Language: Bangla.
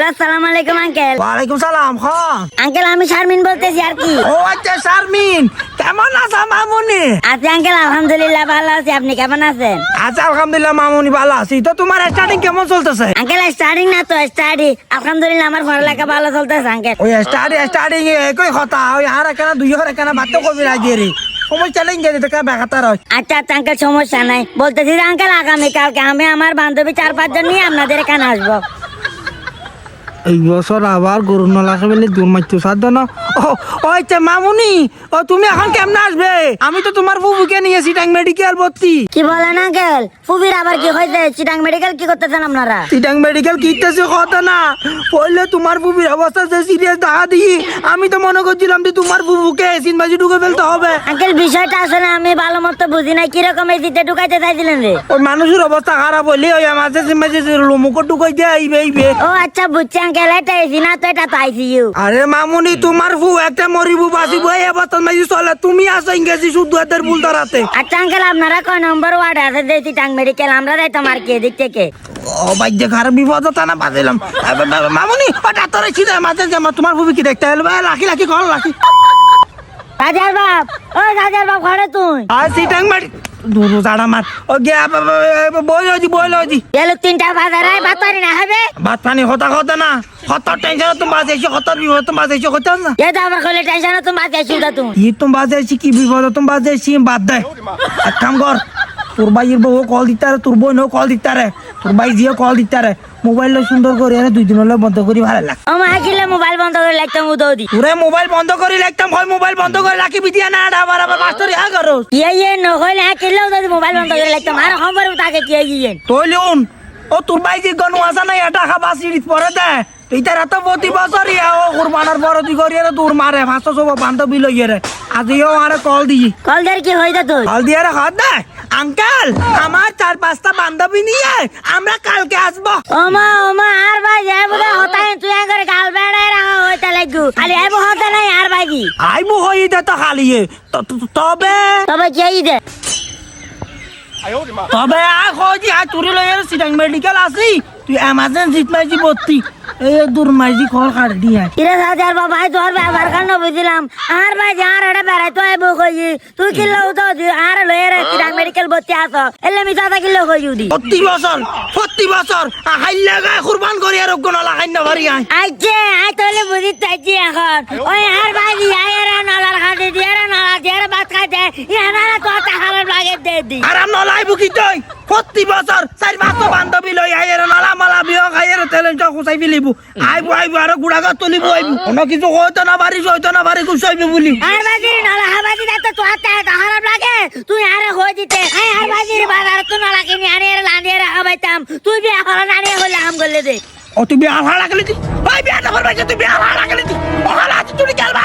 হ্যালো, আসসালামু আলাইকুম আঙ্কেল। ওয়ালাইকুম সালাম। আঙ্কেল আমি শারমিন বলতেছি আর কি। ও আচ্ছা শারমিন, কেমন আছো মামুনি? আছি আঙ্কেল, আলহামদুলিল্লাহ ভালো আছি। আপনি কেমন আছেন? আচ্ছা আলহামদুলিল্লাহ মামুনি ভালো আছি। তো তোমার স্টার্টিং কেমন চলতেছে? আঙ্কেল স্টার্টিং না তো স্টাডি। আলহামদুলিল্লাহ আমার পড়ালেখা ভালো চলতেছে আঙ্কেল। ওই স্টার্টিং একই কথা, ওই আর একখানা দুই একখানা বাধ্য করবি লাগিয়ে রে সময় চ্যালেঞ্জ গেছে তো বেকাতার হয়। আচ্ছা আচ্ছা আঙ্কেল, সমস্যা নাই। বলতেছি যে আঙ্কেল আগামীকালকে আমি আমার বান্ধবী 4-5 জন নিয়ে আপনাদের এখানে আসবো। এই বছর আবার গরু নলাকে বলে দূর মারতে সাধ্য না। ও আচ্ছা মামুনি, ও তুমি এখন কেমন আসবে? আমি তো তোমার বুবুকে নিয়ে চিটাং মেডিকেল ভর্তি। কি বলেন আঙ্কেল? ফুবির আবার কি হয়েছে? চিটাং মেডিকেল কি করতেছেন আপনারা? চিটাং মেডিকেল কিনতেছে কথা না বললে তোমার বুবির অবস্থা যে সিরিয়াস দেখা দিই। আমি তো মনে করছিলাম যে তোমার বুবুকে সিনবাজি ঢুকে ফেলতে হবে। আঙ্কেল বিষয়টা আসলে আমি ভালো মতো বুঝি নাই, কিরকম এই শীতে ঢুকাইতে চাইছিলেন রে? ওই মানুষের অবস্থা খারাপ হইলে ওই মাঝে সিনবাজি লোমুকো ঢুকাই দিয়ে এইবে। ও আচ্ছা বুঝছি আঙ্কেল, এটা এসি না তো, এটা তো আইসিইউ। আরে মামুনি, তোমার বউ একটা মরিবু বাঁচিব এই অবস্থা মাঝে চলে, তুমি আসো ইংরেজি শুদ্ধ হাতের ভুল ধরাতে। আচ্ছা আঙ্কেল, আপনারা কয় নম্বর ওয়ার্ড আছে যে চিটাং মেডিকেল? আমরা যাইতাম আর কি এদিক থেকে। ও ভাই যে খারাপ বিপদ হতো না বাঁচাইলাম। মামুনি ওটা তোর ছিল মাঝে যে তোমার বুবি কি দেখতে এলো? লাখি কল লাখি। রাজার বাপ, ও রাজার বাপ ঘরে তুই? আর চিটাং মেডি দুরু জাড়া মার ও গে বইলজি গেলো 3টা বাজার আয়, ভাত পারি না হবে? ভাত পানি হতা না হত টেনশন তুমি বাঁচাইছো, হত বিপদ তুমি বাঁচাইছো হতো না। এ তো আমার কইলে টেনশন, তুমি বাঁচাইছো তা তুমি। ই তুমি বাঁচাইছি কি বিপদ তুমি বাঁচাইছি বাদ দে। এক কাম কর, তোর ভাইয়ের বউ কল দিতারে, তোর বোন কল দিতারে, তোর ভাই জিও কল দিতারে, মোবাইল সুন্দর করে এনে 2 দিন হলে বন্ধ করি ভালো লাগ। ও মা কিলে মোবাইল বন্ধ করে লাগতাম উদৌদি। তোরে মোবাইল বন্ধ করে লাগতাম, হয় মোবাইল বন্ধ করে রাখি বিদিয়া না আবার মাস্টারি হ্যাঁ করো। ইয়ে নহলে হ্যাঁ কিলে উদৌদি মোবাইল বন্ধ করে লাগতাম। আর খবর তাকে কি ইয়ে তৈলুন ও তোর ভাই যে গনু আসা না এটা খাবা সিরিজ পরে দে এইটার এত প্রতি বছর ও কুরবানার বড় তুই করি তোর মারে 500 বান্ধবী লইয়ে রে আজিও আরে কল দিই কল দের কি হইতা তুই? কল দিয়ে রে হাত দে আঙ্কেল আমার 4-5টা বান্ধবী নিয়ে আমরা কালকে আসবো। ওমা আর ভাই যাই বুদা হতাই তুই আঙ্গর গাল বেড়ায় রাখা হইতা লাগু খালি আইবো হতা নাই আর ভাইজি আইবো হই দে তো খালি তবে তবে কি দে তবে আ খোঁজি আ তুরি লইয়ে সিটাং মেডিকেল আসি তুই এমার্জেন্সি মাইজি ভর্তি এই দূর মাইজি কল কাট দিয়া কিরে রাজার বাবা ভাই তোর ব্যবহার কেন বুঝলাম আর ভাই আর এটা বেড়াই তো আইবো কই তুই কিলো তো আর লইয়ে রে চিটাং মেডিকেল ভর্তি আছো এলে মি দাদা কিলো কই দি 40 বছর হাইলা গায় কুরবান করি আর কোন লাগাই না ভারি আই আইছে আই তাহলে বুঝি তাইছি এখন ওই আর ভাই আয়ের নালার খাতে দিয়ে নালা দিয়ে ভাত খাইতে ইয়ারা তো খারাপ লাগে দে দি আরাম নলাইবো কি তুই 40 বছর 4-5 বান্ধবী লই আইয়ের নালা মালা বিও খাইয়ের তেলেন চা কুসাই ফেলিব আইবো আর গুড়া গাছ তুলিব আইবো কোন কিছু হইতো না বাড়ি কুসাইবে বলি আর বাজির নালা হাবাজি দে তো হাতে খারাপ লাগে তুই আরে হই দিতে আর বাজির বাজার তো নালা কিনি আরে লাঁদিয়ে রাখাইতাম তুই বি এখন নানিয়ে হলে আম করলে দে ও তুই বিয়া ভাড়া লাগলি তুই ওই বিয়া না করবাই তুই বিয়া ভাড়া লাগলি তুই ওখানে তুই গেলবা